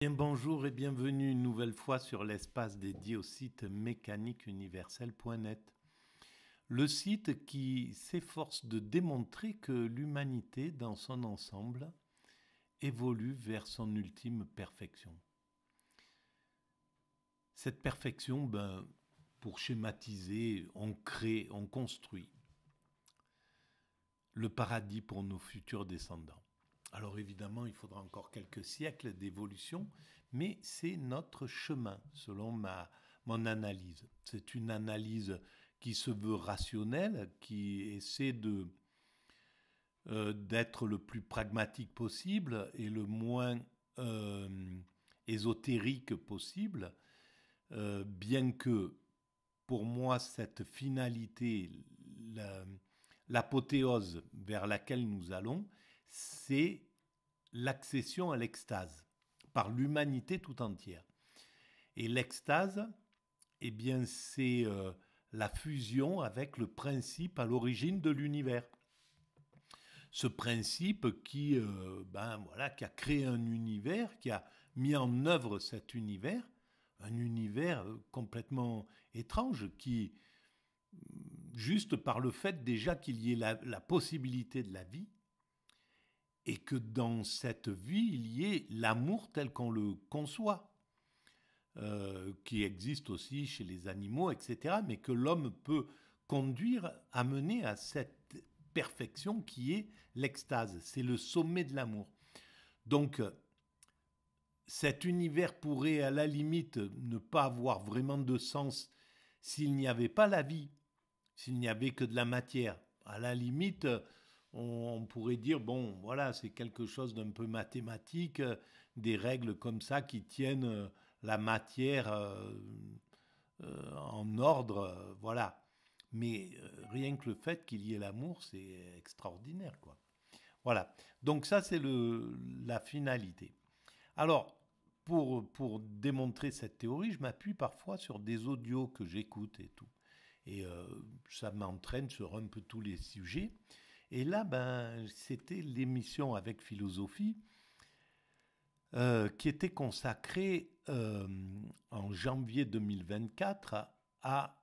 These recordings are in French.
Bien, bonjour et bienvenue une nouvelle fois sur l'espace dédié au site mécaniqueuniverselle.net. Le site qui s'efforce de démontrer que l'humanité dans son ensemble évolue vers son ultime perfection. Cette perfection, pour schématiser, on crée, on construit le paradis pour nos futurs descendants. Alors évidemment, il faudra encore quelques siècles d'évolution, mais c'est notre chemin, selon mon analyse. C'est une analyse qui se veut rationnelle, qui essaie d'être le plus pragmatique possible et le moins ésotérique possible, bien que pour moi cette finalité, l'apothéose vers laquelle nous allons, c'est l'accession à l'extase par l'humanité tout entière. Et l'extase, eh bien, c'est la fusion avec le principe à l'origine de l'univers. Ce principe qui a créé un univers, qui a mis en œuvre cet univers, un univers complètement étrange qui, juste par le fait déjà qu'il y ait la possibilité de la vie, et que dans cette vie, il y ait l'amour tel qu'on le conçoit, qui existe aussi chez les animaux, etc., mais que l'homme peut conduire, amener à cette perfection qui est l'extase. C'est le sommet de l'amour. Donc, cet univers pourrait à la limite ne pas avoir vraiment de sens s'il n'y avait pas la vie, s'il n'y avait que de la matière. À la limite, on pourrait dire, bon, voilà, c'est quelque chose d'un peu mathématique, des règles comme ça qui tiennent la matière en ordre, voilà. Mais rien que le fait qu'il y ait l'amour, c'est extraordinaire, quoi. Voilà. Donc ça, c'est la finalité. Alors, pour démontrer cette théorie, je m'appuie parfois sur des audios que j'écoute et tout. Et ça m'entraîne sur un peu tous les sujets. Et là, c'était l'émission avec philosophie qui était consacrée en janvier 2024 à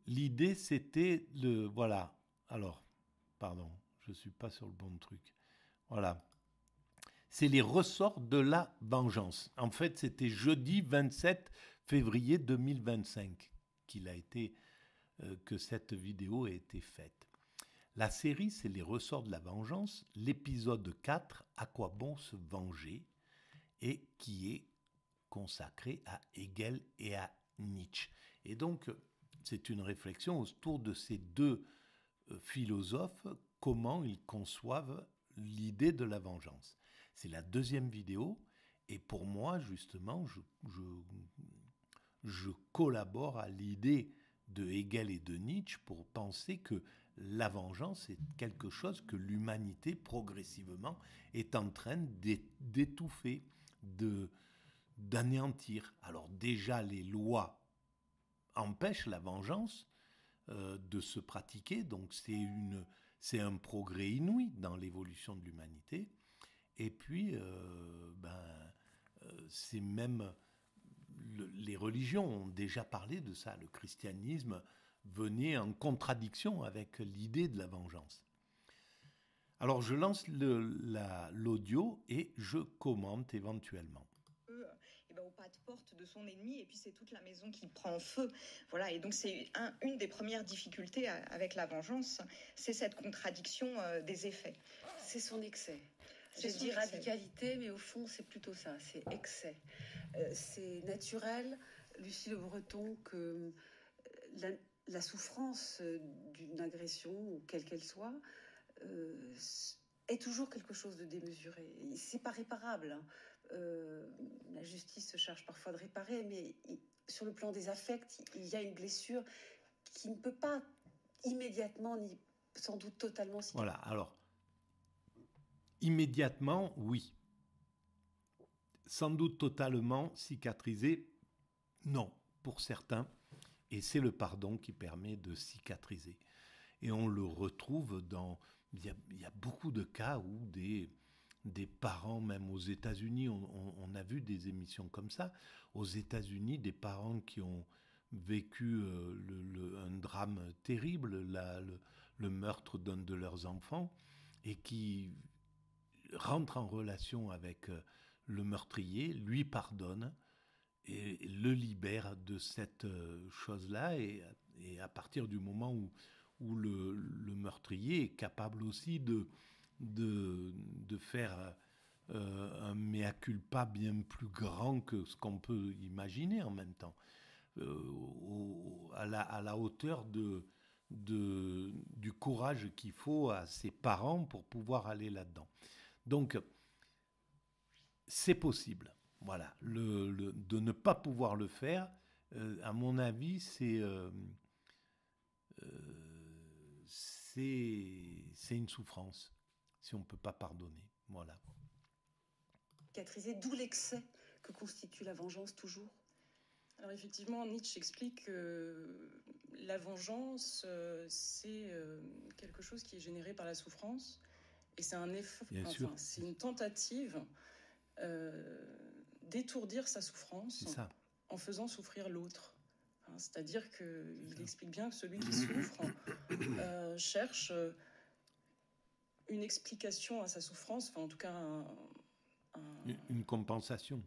l'idée, c'était le... Voilà. Alors, pardon, je ne suis pas sur le bon truc. Voilà. C'est les ressorts de la vengeance. En fait, c'était jeudi 27 février 2025 qu'il a été, que cette vidéo a été faite. La série, c'est les ressorts de la vengeance, l'épisode 4, à quoi bon se venger, et qui est consacré à Hegel et à Nietzsche. Et donc, c'est une réflexion autour de ces deux philosophes, comment ils conçoivent l'idée de la vengeance. C'est la deuxième vidéo, et pour moi, justement, je collabore à l'idée de Hegel et de Nietzsche pour penser que la vengeance est quelque chose que l'humanité, progressivement, est en train d'étouffer, d'anéantir. Alors déjà, les lois empêchent la vengeance de se pratiquer, donc c'est un progrès inouï dans l'évolution de l'humanité. Et puis, c'est même... les religions ont déjà parlé de ça. Le christianisme venait en contradiction avec l'idée de la vengeance. Alors je lance l'audio et je commente éventuellement. Au pas de porte de son ennemi, et puis c'est toute la maison qui prend en feu. Voilà, et donc c'est une des premières difficultés avec la vengeance, c'est cette contradiction des effets. C'est son excès. J'ai dit radicalité, mais au fond, c'est plutôt ça, c'est excès. C'est naturel, Lucie Le Breton, que la souffrance d'une agression, quelle qu'elle soit, est toujours quelque chose de démesuré. C'est pas réparable. La justice se charge parfois de réparer, mais sur le plan des affects, il y a une blessure qui ne peut pas immédiatement, ni sans doute totalement... Voilà, alors, immédiatement, oui. Sans doute totalement cicatrisé, non, pour certains. Et c'est le pardon qui permet de cicatriser. Et on le retrouve dans... Il y a beaucoup de cas où des parents, même aux États-Unis, on a vu des émissions comme ça, aux États-Unis, des parents qui ont vécu un drame terrible, le meurtre d'un de leurs enfants, et qui rentrent en relation avec le meurtrier, lui pardonne et le libère de cette chose-là, et à partir du moment où le meurtrier est capable aussi de faire un mea culpa bien plus grand que ce qu'on peut imaginer en même temps, à la hauteur du courage qu'il faut à ses parents pour pouvoir aller là-dedans. Donc, c'est possible. Voilà, de ne pas pouvoir le faire, à mon avis, c'est une souffrance, si on ne peut pas pardonner. Voilà. Cicatriser, d'où l'excès que constitue la vengeance toujours. Alors effectivement, Nietzsche explique que la vengeance, c'est quelque chose qui est généré par la souffrance, et c'est un effort, c'est une tentative d'étourdir sa souffrance en faisant souffrir l'autre. C'est-à-dire qu'il explique bien que celui qui souffre cherche une explication à sa souffrance, enfin en tout cas une compensation.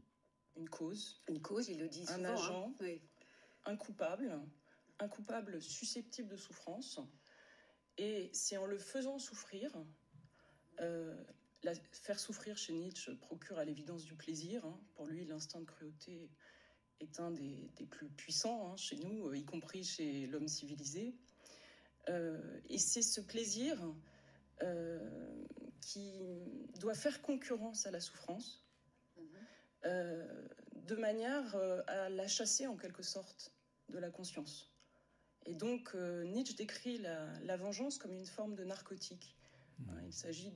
Une cause. Une cause, il le dit souvent. Un agent, oui. un coupable susceptible de souffrance. Et c'est en le faisant souffrir, faire souffrir chez Nietzsche procure à l'évidence du plaisir. Pour lui, l'instinct de cruauté est un des plus puissants chez nous, y compris chez l'homme civilisé. Et c'est ce plaisir qui doit faire concurrence à la souffrance, de manière à la chasser en quelque sorte de la conscience. Et donc Nietzsche décrit la vengeance comme une forme de narcotique. Il s'agit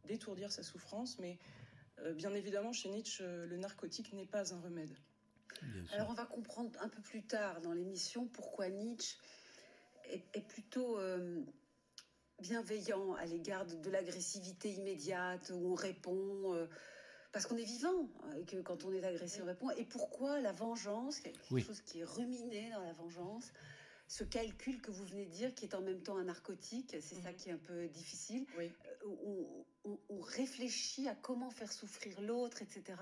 d'étourdir sa souffrance, mais bien évidemment chez Nietzsche, le narcotique n'est pas un remède. Alors on va comprendre un peu plus tard dans l'émission pourquoi Nietzsche est plutôt bienveillant à l'égard de l'agressivité immédiate où on répond... parce qu'on est vivant, et que quand on est agressé, on répond. Et pourquoi la vengeance, quelque chose qui est ruminé dans la vengeance, ce calcul que vous venez de dire, qui est en même temps un narcotique, c'est ça qui est un peu difficile. Oui. On réfléchit à comment faire souffrir l'autre, etc.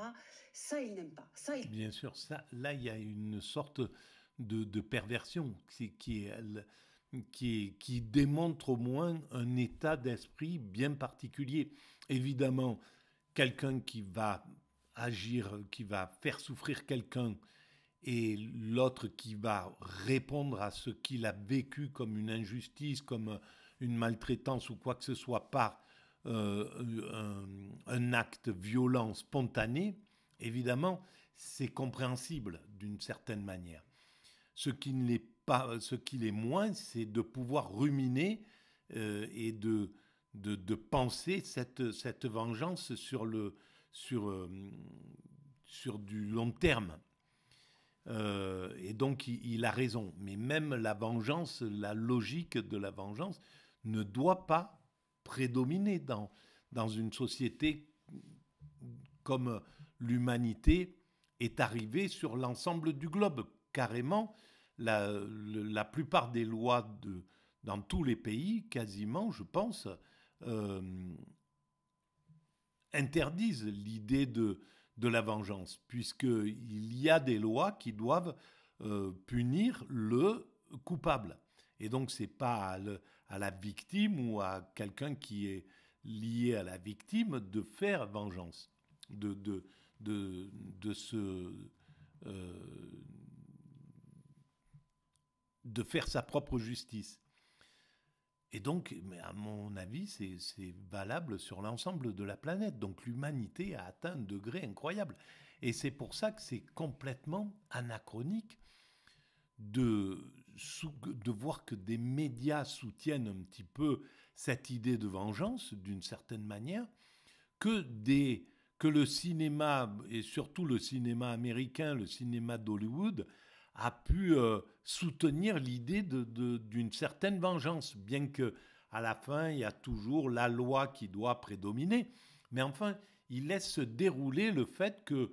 Ça, il n'aime pas. Bien sûr, là, il y a une sorte de perversion qui démontre au moins un état d'esprit bien particulier. Évidemment, quelqu'un qui va agir, qui va faire souffrir quelqu'un, et l'autre qui va répondre à ce qu'il a vécu comme une injustice, comme une maltraitance ou quoi que ce soit par un acte violent, spontané, évidemment, c'est compréhensible d'une certaine manière. Ce qui l'est moins, c'est de pouvoir ruminer et de penser cette vengeance sur du long terme. Et donc, il a raison. Mais même la vengeance, la logique de la vengeance ne doit pas prédominer dans une société comme l'humanité est arrivée sur l'ensemble du globe. Carrément, la plupart des lois dans tous les pays, quasiment, je pense, interdisent l'idée de la vengeance, puisqu'il y a des lois qui doivent punir le coupable. Et donc, ce n'est pas à la victime ou à quelqu'un qui est lié à la victime de faire vengeance, de faire sa propre justice. Et donc, à mon avis, c'est valable sur l'ensemble de la planète. Donc l'humanité a atteint un degré incroyable. Et c'est pour ça que c'est complètement anachronique de voir que des médias soutiennent un petit peu cette idée de vengeance, d'une certaine manière, que le cinéma, et surtout le cinéma américain, le cinéma d'Hollywood, a pu soutenir l'idée d'une certaine vengeance, bien qu'à la fin, il y a toujours la loi qui doit prédominer. Mais enfin, il laisse se dérouler le fait que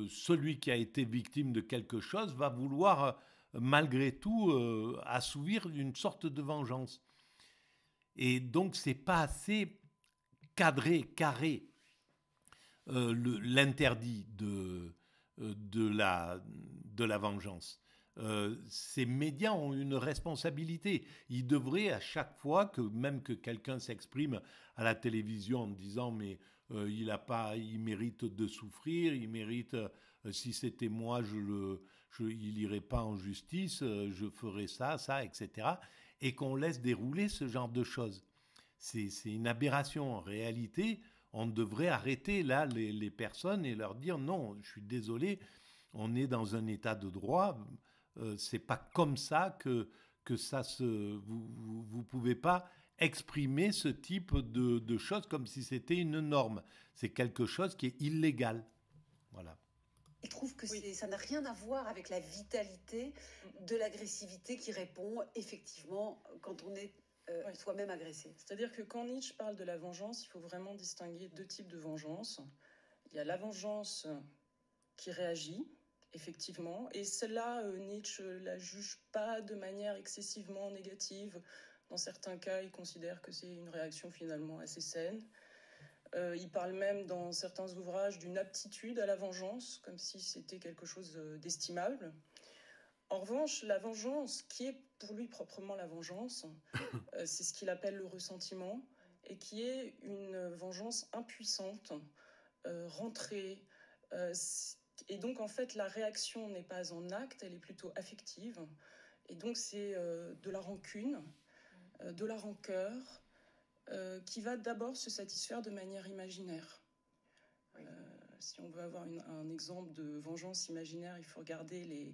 celui qui a été victime de quelque chose va vouloir malgré tout assouvir une sorte de vengeance. Et donc c'est pas assez cadré, carré l'interdit de la vengeance. Ces médias ont une responsabilité. Ils devraient à chaque fois même que quelqu'un s'exprime à la télévision en disant mais il mérite de souffrir, il mérite, si c'était moi, il irait pas en justice, je ferais ça, etc. Et qu'on laisse dérouler ce genre de choses. C'est une aberration. En réalité, on devrait arrêter là les personnes et leur dire non, je suis désolé, on est dans un état de droit. C'est pas comme ça que ça se. Vous pouvez pas exprimer ce type de choses comme si c'était une norme. C'est quelque chose qui est illégal. Voilà. Il trouve que ça n'a rien à voir avec la vitalité de l'agressivité qui répond effectivement quand on est soi-même agressé. C'est-à-dire que quand Nietzsche parle de la vengeance, il faut vraiment distinguer deux types de vengeance. Il y a la vengeance qui réagit, effectivement, et celle-là, Nietzsche ne la juge pas de manière excessivement négative. Dans certains cas, il considère que c'est une réaction finalement assez saine. Il parle même dans certains ouvrages d'une aptitude à la vengeance, comme si c'était quelque chose d'estimable. En revanche, la vengeance, qui est pour lui proprement la vengeance, c'est ce qu'il appelle le ressentiment, et qui est une vengeance impuissante, rentrée. Et donc, en fait, la réaction n'est pas en acte, elle est plutôt affective. Et donc, c'est de la rancune, de la rancœur, qui va d'abord se satisfaire de manière imaginaire. Si on veut avoir un exemple de vengeance imaginaire, il faut regarder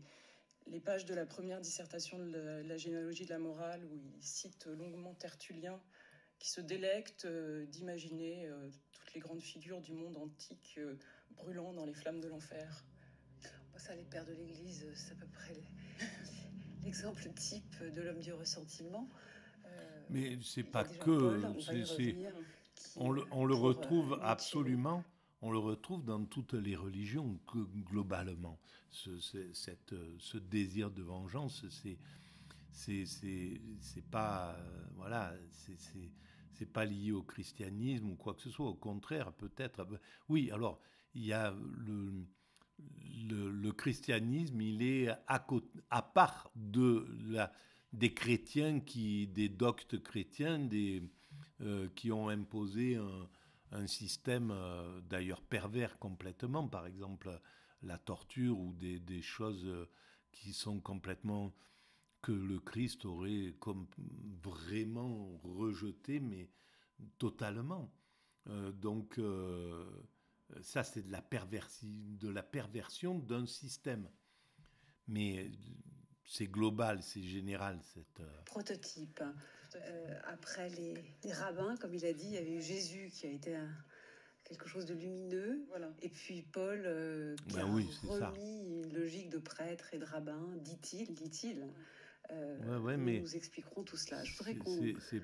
les pages de la première dissertation de la généalogie de la morale, où il cite longuement Tertullien, qui se délecte d'imaginer toutes les grandes figures du monde antique brûlant dans les flammes de l'enfer. Ça, les pères de l'Église, c'est à peu près l'exemple type de l'homme du ressentiment. Mais c'est pas que... On le retrouve absolument... On le retrouve dans toutes les religions, globalement. Ce désir de vengeance, c'est pas... voilà, c'est pas lié au christianisme ou quoi que ce soit. Au contraire, peut-être... Oui, alors, il y a le christianisme, il est à part des chrétiens, des doctes chrétiens, qui ont imposé un système d'ailleurs pervers complètement, par exemple la torture ou des choses qui sont complètement, que le Christ aurait comme vraiment rejeté, mais totalement. Donc ça, c'est de la perversion d'un système. Mais c'est global, c'est général. Prototype. Après les rabbins, comme il a dit, il y avait eu Jésus qui a été quelque chose de lumineux. Voilà. Et puis Paul qui a remis une logique de prêtre et de rabbin, dit-il. Nous expliquerons tout cela. Je voudrais qu'on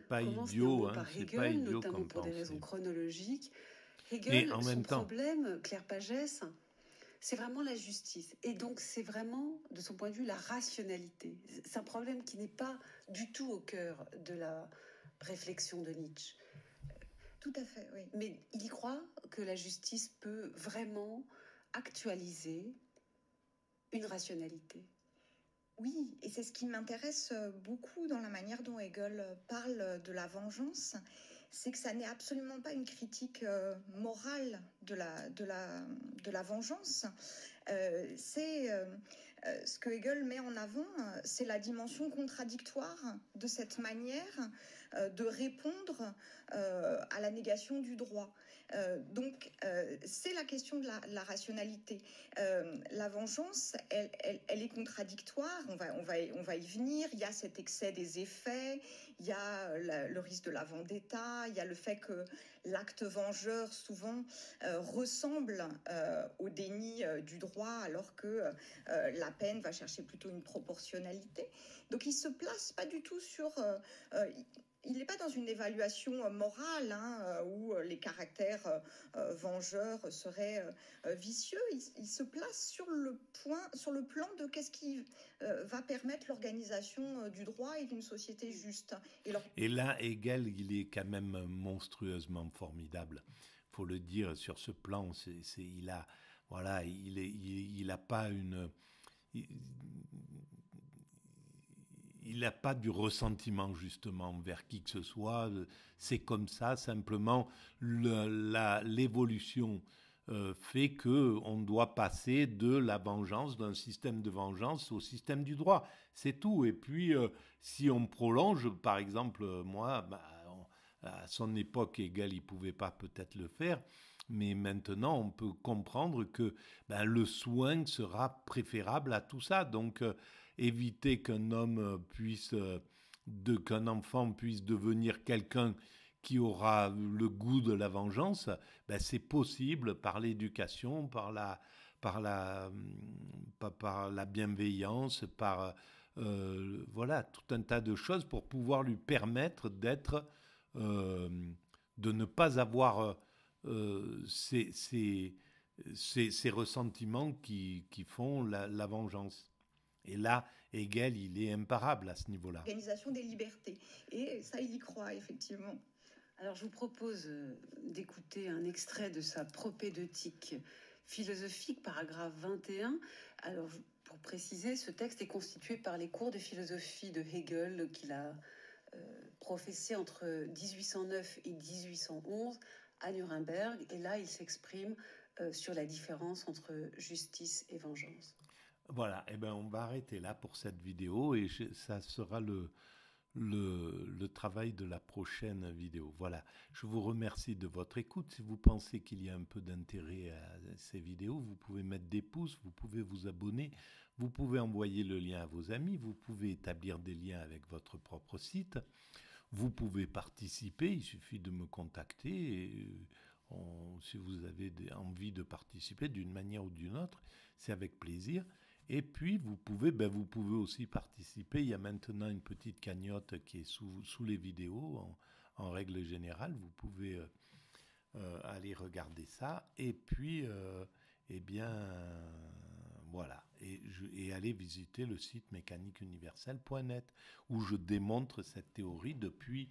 commence par Hegel, notamment pour des raisons chronologiques. Hegel, son problème, Claire Pagès, c'est vraiment la justice. Et donc, c'est vraiment, de son point de vue, la rationalité. C'est un problème qui n'est pas du tout au cœur de la réflexion de Nietzsche. Tout à fait, oui. Mais il y croit que la justice peut vraiment actualiser une rationalité. Oui, et c'est ce qui m'intéresse beaucoup dans la manière dont Hegel parle de la vengeance, c'est que ça n'est absolument pas une critique morale de la vengeance. Ce que Hegel met en avant, c'est la dimension contradictoire de cette manière de répondre à la négation du droit. Donc, c'est la question de la rationalité. La vengeance, elle est contradictoire, on va y venir. Il y a cet excès des effets, il y a le risque de la vendetta, il y a le fait que l'acte vengeur, souvent, ressemble au déni du droit, alors que la peine va chercher plutôt une proportionnalité. Donc, il ne se place pas du tout sur... il n'est pas dans une évaluation morale où les caractères vengeurs seraient vicieux. Il se place sur le plan de qu'est-ce qui va permettre l'organisation du droit et d'une société juste. Et là, Hegel, il est quand même monstrueusement formidable. Faut le dire, sur ce plan, il a pas une... Il n'a pas du ressentiment, justement, envers qui que ce soit. C'est comme ça, simplement, l'évolution fait qu'on doit passer de la vengeance, d'un système de vengeance au système du droit. C'est tout. Et puis, si on prolonge, par exemple, moi, à son époque, Hegel, il ne pouvait pas peut-être le faire, mais maintenant, on peut comprendre que le soin sera préférable à tout ça. Donc, éviter qu'un enfant puisse devenir quelqu'un qui aura le goût de la vengeance, c'est possible par l'éducation, par la bienveillance, par tout un tas de choses pour pouvoir lui permettre de ne pas avoir ces ressentiments qui font la vengeance. Et là, Hegel, il est imparable à ce niveau-là. L'organisation des libertés. Et ça, il y croit, effectivement. Alors, je vous propose d'écouter un extrait de sa propédeutique philosophique, paragraphe 21. Alors, pour préciser, ce texte est constitué par les cours de philosophie de Hegel qu'il a professé entre 1809 et 1811 à Nuremberg. Et là, il s'exprime sur la différence entre justice et vengeance. Voilà, on va arrêter là pour cette vidéo et ça sera le travail de la prochaine vidéo. Voilà, je vous remercie de votre écoute. Si vous pensez qu'il y a un peu d'intérêt à ces vidéos, vous pouvez mettre des pouces, vous pouvez vous abonner, vous pouvez envoyer le lien à vos amis, vous pouvez établir des liens avec votre propre site, vous pouvez participer, il suffit de me contacter si vous avez envie de participer d'une manière ou d'une autre, c'est avec plaisir. Et puis, vous pouvez aussi participer. Il y a maintenant une petite cagnotte qui est sous les vidéos. En règle générale, vous pouvez aller regarder ça. Et puis, voilà. Et aller visiter le site mécaniqueuniverselle.net où je démontre cette théorie depuis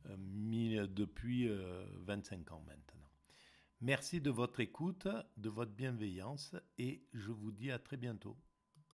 25 ans maintenant. Merci de votre écoute, de votre bienveillance et je vous dis à très bientôt.